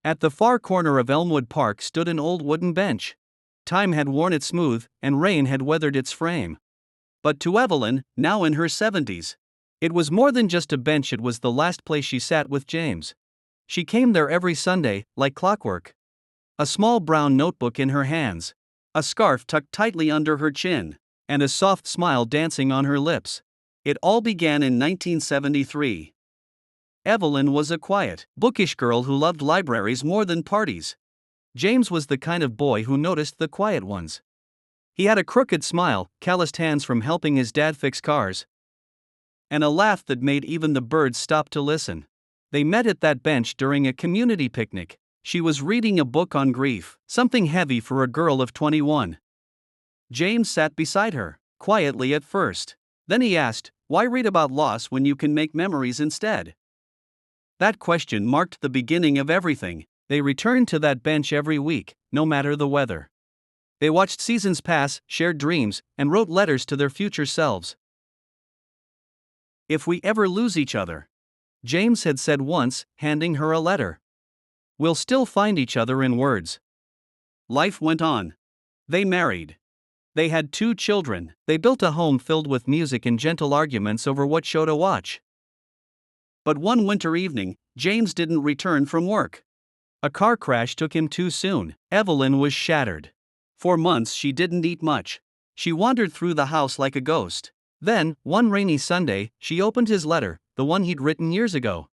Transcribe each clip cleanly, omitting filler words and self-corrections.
At the far corner of Elmwood Park stood an old wooden bench. Time had worn it smooth, and rain had weathered its frame. But to Evelyn, now in her 70s, it was more than just a bench, it was the last place she sat with James. She came there every Sunday, like clockwork. A small brown notebook in her hands, a scarf tucked tightly under her chin, and a soft smile dancing on her lips. It all began in 1973. Evelyn was a quiet, bookish girl who loved libraries more than parties. James was the kind of boy who noticed the quiet ones. He had a crooked smile, calloused hands from helping his dad fix cars, and a laugh that made even the birds stop to listen. They met at that bench during a community picnic. She was reading a book on grief, something heavy for a girl of 21. James sat beside her, quietly at first. Then he asked, "Why read about loss when you can make memories instead?" That question marked the beginning of everything. They returned to that bench every week, no matter the weather. They watched seasons pass, shared dreams, and wrote letters to their future selves. "If we ever lose each other," James had said once, handing her a letter, "we'll still find each other in words." Life went on. They married. They had 2 children. They built a home filled with music and gentle arguments over what show to watch. But one winter evening, James didn't return from work. A car crash took him too soon. Evelyn was shattered. For months she didn't eat much. She wandered through the house like a ghost. Then, one rainy Sunday, she opened his letter, the one he'd written years ago.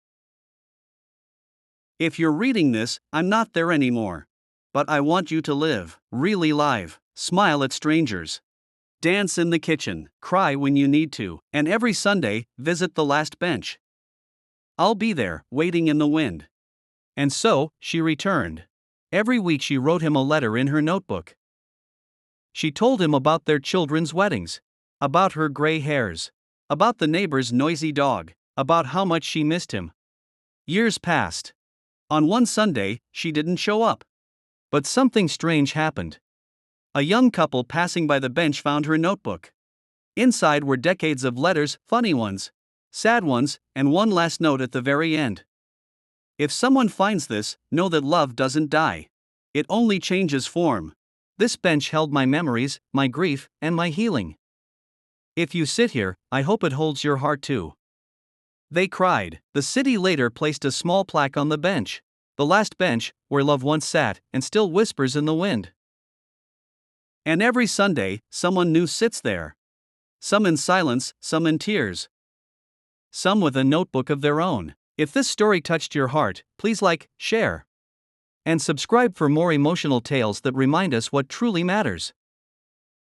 "If you're reading this, I'm not there anymore. But I want you to live, really live, smile at strangers, dance in the kitchen, cry when you need to, and every Sunday, visit the last bench. I'll be there, waiting in the wind." And so, she returned. Every week she wrote him a letter in her notebook. She told him about their children's weddings, about her gray hairs, about the neighbor's noisy dog, about how much she missed him. Years passed. On one Sunday, she didn't show up. But something strange happened. A young couple passing by the bench found her notebook. Inside were decades of letters, funny ones, sad ones, and one last note at the very end. "If someone finds this, know that love doesn't die. It only changes form. This bench held my memories, my grief, and my healing. If you sit here, I hope it holds your heart too." They cried. The city later placed a small plaque on the bench. The last bench, where love once sat, and still whispers in the wind. And every Sunday, someone new sits there. Some in silence, some in tears, some with a notebook of their own. If this story touched your heart, please like, share, and subscribe for more emotional tales that remind us what truly matters.